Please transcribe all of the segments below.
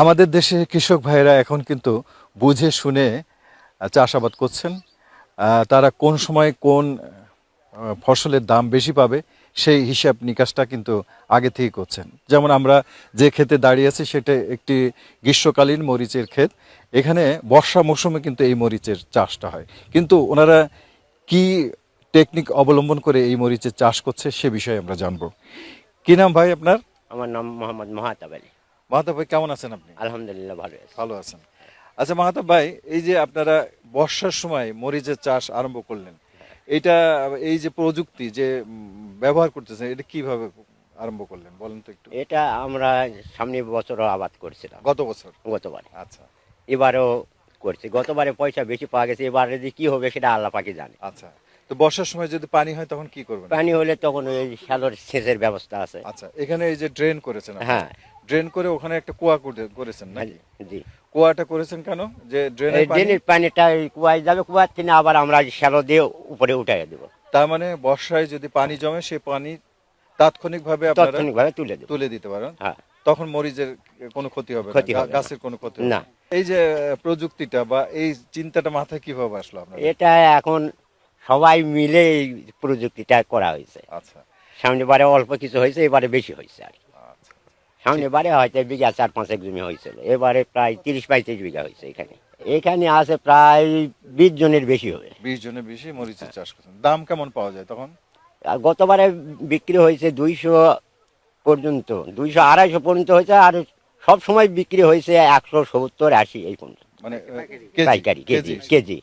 আমাদের দেশে কৃষক ভাইরা এখন কিন্তু বুঝে শুনে চাষাবাদ করছেন। তারা কোন সময় কোন ফসলের দাম বেশি পাবে সেই হিসাব নিকাশটা কিন্তু আগে থেকেই করছেন। যেমন আমরা যে ক্ষেতে দাঁড়িয়ে আছি সেটা একটি গ্রীষ্মকালীন মরিচের ক্ষেত। এখানে বর্ষা মৌসুমে কিন্তু এই মরিচের চাষটা হয়, কিন্তু ওনারা কি টেকনিক অবলম্বন করে এই মরিচের চাষ করছে সে বিষয়ে আমরা জানবো। কি নাম ভাই আপনার? আমার নাম মোহাম্মদ মাহাতাব আলী। মাহাতাব ভাই, কেমন আছেন আপনি? আলহামদুলিল্লাহ ভালো আছি। ভালো আছেন। আচ্ছা মাহাতাব ভাই, এই যে আপনারা বর্ষার সময় মরিচের চাষ আরম্ভ করলেন, এটা এই যে প্রযুক্তি যে ব্যবহার করতেছেন, এটা কিভাবে আরম্ভ করলেন বলেন তো একটু। এটা আমরা সামনে বছরও আবাদ করছিলাম, গত বছর? গতবারে। আচ্ছা এবারও করছি। গতবারে পয়সা বেশি পাওয়া গেছে, এবারে যে কি হবে সেটা আল্লাহ পাকি জানে। আচ্ছা, তো বর্ষার সময় যদি পানি হয় তখন কি করবেন? পানি হলে তখন ওই শ্যালোর সেচের ব্যবস্থা আছে। আচ্ছা, এখানে এই যে ড্রেন করেছেন আপনি, হ্যাঁ। ড্রেন করে ওখানে একটা কুয়া করেছেন নাকি? জি, কুয়াটা করেছেন কেন? যে এই ড্রেনের পানি, ড্রেনের পানিটা ওই কুয়ায় যাবে, কুয়ার থেকে আবার আমরা শ্যালো দিয়ে উপরে উঠাই দেবো, তার মানে বর্ষায় যদি পানি জমে সেই পানি তাৎক্ষণিকভাবে আপনারা তাৎক্ষণিকভাবে তুলে দেবো। তুলে দিতে পারেন। হ্যাঁ, তখন মরিচের কোনো ক্ষতি হবে না, ক্ষতি হবে না। গাছের কোনো ক্ষতি হবে না। না। এই যে প্রযুক্তিটা বা এই চিন্তাটা মাথায় কিভাবে আসলো আপনার? এটা এখন সবাই মিলে এই প্রযুক্তিটা করা হয়েছে। আচ্ছা সামনে বারে অল্প কিছু হয়েছে, এবারে বেশি হয়েছে আর কি। আচ্ছা। সামনে বারে হয়তো বিঘা 4-5 জমি হয়েছিল, এবারে প্রায় 30-35 বিঘা হয়েছে। এখানে আছে প্রায় 20 জনের বেশি হবে। 20 জনের বেশি মরিচের চাষ করছেন। দাম কেমন পাওয়া যায় তখন? আর গতবারে বিক্রি হয়েছে 200 পর্যন্ত, 200-250 পর্যন্ত হয়েছে। আর সব সময় বিক্রি হয়েছে 170-80 এই পর্যন্ত। মানে পাইকারি কেজি কেজি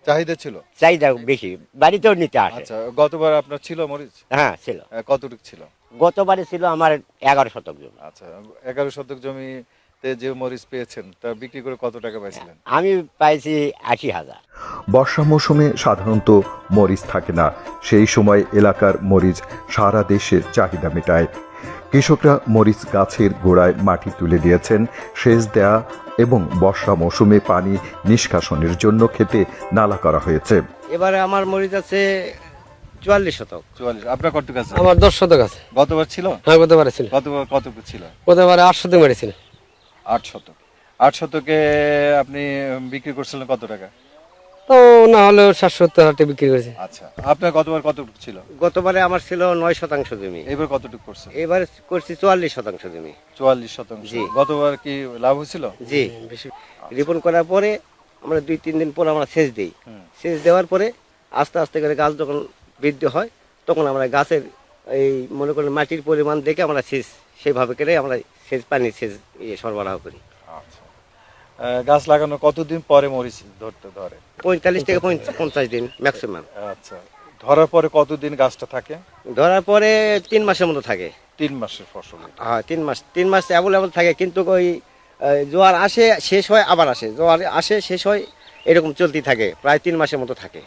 চাহিদা ছিল? চাহিদা বেশি, বাড়িতেও নিতে আসে। আচ্ছা, গতবার আপনার ছিল মরিচ? হ্যাঁ ছিল। কতটুকু ছিল? গতবারে ছিল আমার 11 শতক জমি। আচ্ছা, 11 শতক জমিতে যে মরিচ পেয়েছেন তা বিক্রি করে কত টাকা পাইছিলেন? আমি পাইছি 80,000। বর্ষা মৌসুমে সাধারণত মরিচ থাকে না। সেই সময় এলাকার মরিচ সারা দেশে চাহিদা মেটায়। কৃষকরা মরিচ গাছের গোড়ায় মাটি তুলে দিয়েছেন সেচ দেয়া এবং বর্ষা মৌসুমে পানি নিষ্কাশনের জন্য খেতে নালা করা হয়েছে। এবারে আমার মরিচ আছে 44 শতক। 44। আপনার কতটুকু আছে? আমার 10 শতক আছে। গতবার ছিল? হ্যাঁ, গতবারে ছিল। গতবার কতটুকু ছিল? গতবারে 8 শতক মেরেছিল। 8 শতক। 8 শতকে আপনি বিক্রি করছিলেন কত টাকা? তো না হলেও 770 হাটে বিক্রি করেছে। আচ্ছা, আপনার গতবার কতটুকু ছিল? গতবারে আমার ছিল 9 শতাংশ জমি। এবার কতটুকু করছেন? এবারে করছি 44 শতাংশ জমি। 44 শতাংশ। জি। গতবার কি লাভ হয়েছিল? জি, বেশি রিপন করার পরে আমরা 2-3 দিন পর আমরা সেচ দিই। হুম। সেচ দেওয়ার পরে আস্তে আস্তে করে গাছ যখন বৃদ্ধি হয় তখন আমরা গাছের এই মনে করেন মাটির পরিমাণ দেখে আমরা সেচ সেভাবে করে আমরা সেচ সরবরাহ করি। আচ্ছা, গাছ লাগানো কতদিন পরে মরিচ ধরে? 45 থেকে 50 দিন ম্যাক্সিমাম। আচ্ছা, ধরার পরে কতদিন গাছটা থাকে? ধরার পরে 3 মাসের মতো থাকে। 3 মাসের ফসল এটা। হ্যাঁ, 3 মাস অ্যাভেলেবল থাকে, কিন্তু ওই জোয়ার আসে শেষ হয় আবার আসে, জোয়ার আসে শেষ হয়, এরকম চলতে থাকে, প্রায় 3 মাসের মতো থাকে।